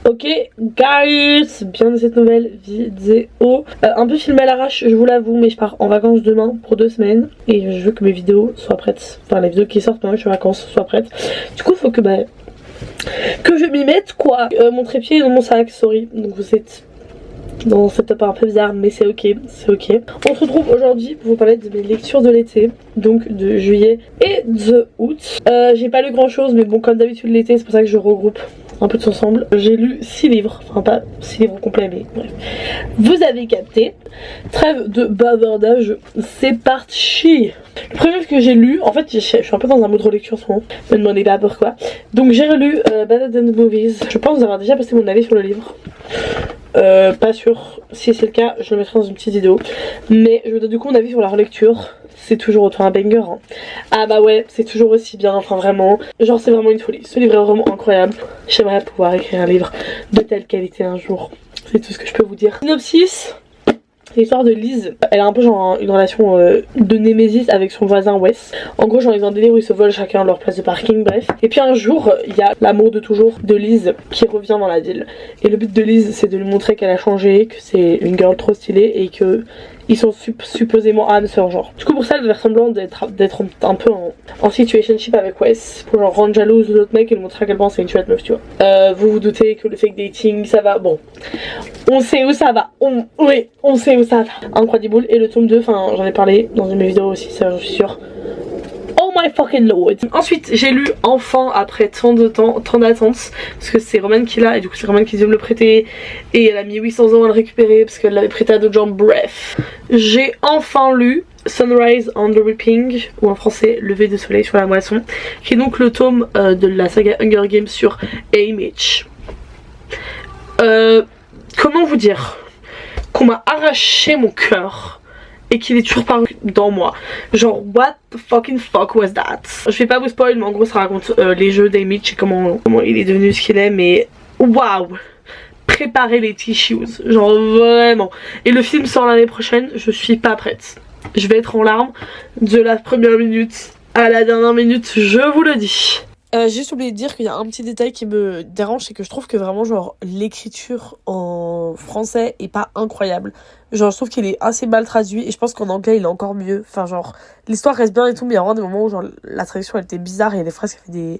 Ok guys, bien de cette nouvelle vidéo, un peu filmée à l'arrache je vous l'avoue, mais je pars en vacances demain pour 2 semaines et je veux que mes vidéos soient prêtes, enfin les vidéos qui sortent pendant que je suis en vacances soient prêtes. Du coup faut que je m'y mette quoi. Mon trépied est dans mon sac, sorry, donc vous êtes dans un setup un peu bizarre mais c'est ok, c'est ok. On se retrouve aujourd'hui pour vous parler de mes lectures de l'été, donc de juillet et de août. J'ai pas lu grand chose mais bon, comme d'habitude l'été c'est pour ça que je regroupe un peu tous ensemble. J'ai lu 6 livres, enfin pas 6 livres complets mais bref. Vous avez capté. Trêve de bavardage, c'est parti. Le premier livre que j'ai lu, en fait je suis un peu dans un mode relecture en ce moment, me demandez pas pourquoi. Donc j'ai relu Bad and Movies. Je pense avoir déjà passé mon avis sur le livre. Pas sûr, si c'est le cas je le mettrai dans une petite vidéo. Mais je vous donne du coup mon avis sur la relecture. C'est toujours autant un banger hein. Ah bah ouais, c'est toujours aussi bien, enfin vraiment. Genre c'est vraiment une folie, ce livre est vraiment incroyable. J'aimerais pouvoir écrire un livre de telle qualité un jour. C'est tout ce que je peux vous dire. Synopsis. L'histoire de Liz, elle a un peu genre une relation de némésis avec son voisin Wes. En gros genre ils ont un délire où ils se volent chacun leur place de parking, bref. Et puis un jour il y a l'amour de toujours de Liz qui revient dans la ville. Et le but de Liz c'est de lui montrer qu'elle a changé, que c'est une girl trop stylée et que ils sont supposément âmes sœurs genre. Du coup pour ça elle devait semblant d'être un peu en situationship avec Wes pour genre rendre jalouse l'autre mec et lui montrer à quel point c'est une chouette meuf tu vois. Vous vous doutez que le fake dating ça va, bon on sait où ça va, oui on sait où ça va. Incroyable. Et le tome 2, enfin j'en ai parlé dans une de mes vidéos aussi, ça je suis sûre. Oh my fucking lord. Ensuite j'ai lu enfin après tant d'attente, parce que c'est Roman qui l'a et du coup c'est Roman qui vient me le prêter et elle a mis 800 ans à le récupérer parce qu'elle l'avait prêté à d'autres gens, bref. J'ai enfin lu Sunrise on the Reaping, ou en français Lever de soleil sur la moisson, qui est donc le tome de la saga Hunger Games sur Haymitch. Comment vous dire qu'on m'a arraché mon cœur et qu'il est toujours pas dans moi. Genre what the fucking fuck was that. Je vais pas vous spoil mais en gros ça raconte les jeux d'Haymitch et comment il est devenu ce qu'il est, mais waouh. Préparez les tissues, genre vraiment. Et le film sort l'année prochaine, je suis pas prête. Je vais être en larmes de la première minute à la dernière minute, je vous le dis. J'ai juste oublié de dire qu'il y a un petit détail qui me dérange, c'est que je trouve que vraiment genre l'écriture en français est pas incroyable. Genre je trouve qu'il est assez mal traduit et je pense qu'en anglais il est encore mieux. Enfin genre l'histoire reste bien et tout mais il y a vraiment des moments où genre la traduction elle était bizarre et les phrases qui fait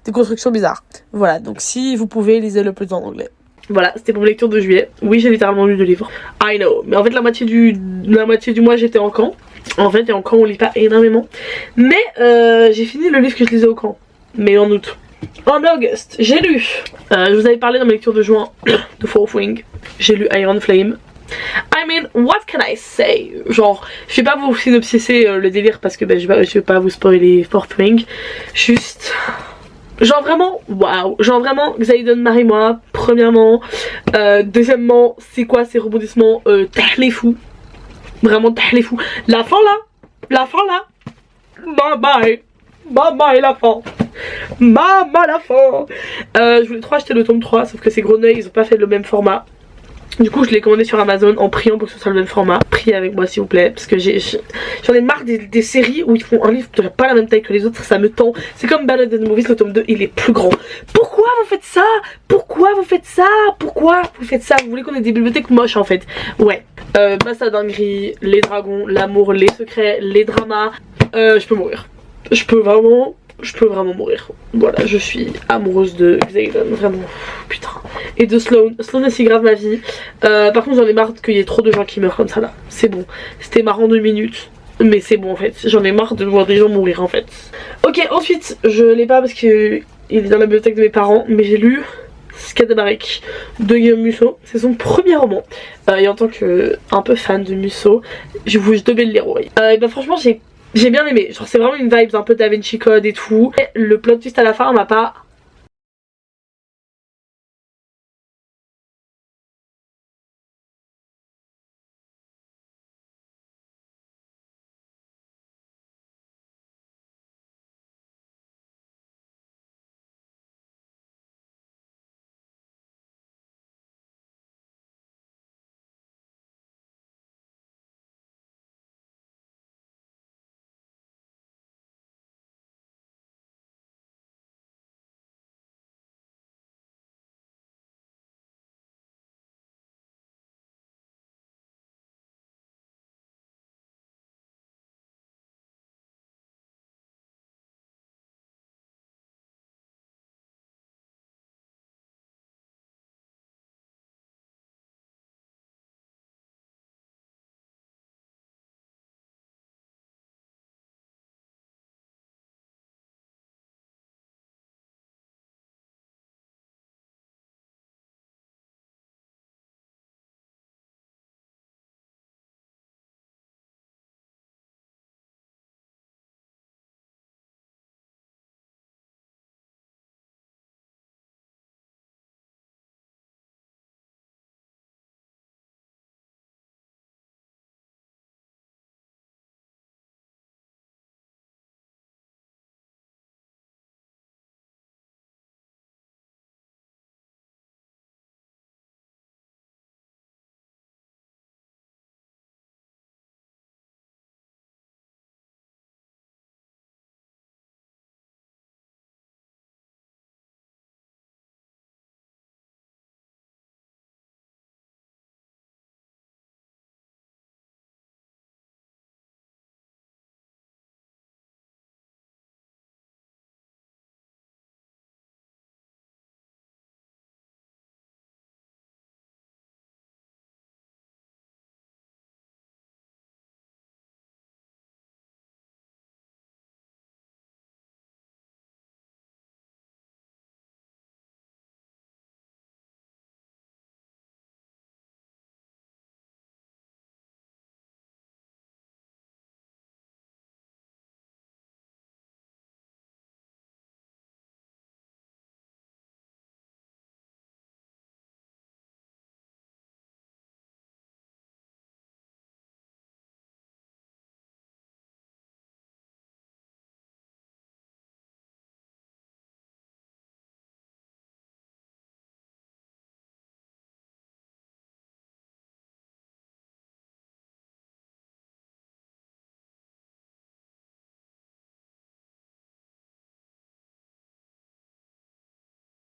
des constructions bizarres. Voilà, donc si vous pouvez lisez le plus en anglais. Voilà, c'était pour ma lecture de juillet. Oui, j'ai littéralement lu 2 livres. I know. Mais en fait la moitié du mois j'étais en camp. En fait et en camp on lit pas énormément. Mais j'ai fini le livre que je lisais au camp. Mais en août. En auguste, j'ai lu. Je vous avais parlé dans ma lecture de juin de Fourth Wing. J'ai lu Iron Flame. I mean, what can I say? Genre, je vais pas vous synopsiser le délire parce que je vais pas vous spoiler Fourth Wing. Juste. Genre vraiment, waouh. Genre vraiment, Xaidon marie-moi. Premièrement. Deuxièmement, c'est quoi ces rebondissements? Les fous. Vraiment, les fous. La fin là. Bye bye. Maman et la fin. Maman la fin. Je voulais trop acheter le tome 3 sauf que ces gros nœuds ils ont pas fait le même format. Du coup je l'ai commandé sur Amazon en priant pour que ce soit le même format. Priez avec moi s'il vous plaît parce que j'en ai marre des séries où ils font un livre de pas la même taille que les autres, ça me tend. C'est comme Bad and Movies, le tome 2 il est plus grand. Pourquoi vous faites ça? Pourquoi vous faites ça? Pourquoi vous faites ça? Vous voulez qu'on ait des bibliothèques moches en fait? Ouais. Basta dinguerie, les dragons, l'amour, les secrets, les dramas. Je peux mourir. Je peux vraiment mourir. Voilà, je suis amoureuse de Xaidon, vraiment, putain. Et de Sloane. Sloane est si grave ma vie. Par contre j'en ai marre qu'il y ait trop de gens qui meurent comme ça là. C'est bon. C'était marrant 2 minutes. Mais c'est bon en fait. J'en ai marre de voir des gens mourir en fait. Ok, ensuite, je l'ai pas parce que il est dans la bibliothèque de mes parents. Mais j'ai lu Skadamarek de Guillaume Musso. C'est son premier roman. Et en tant que un peu fan de Musso, je devais le lire. Et bah franchement j'ai bien aimé, genre c'est vraiment une vibe un peu Da Vinci Code et tout. Et le plot twist à la fin m'a pas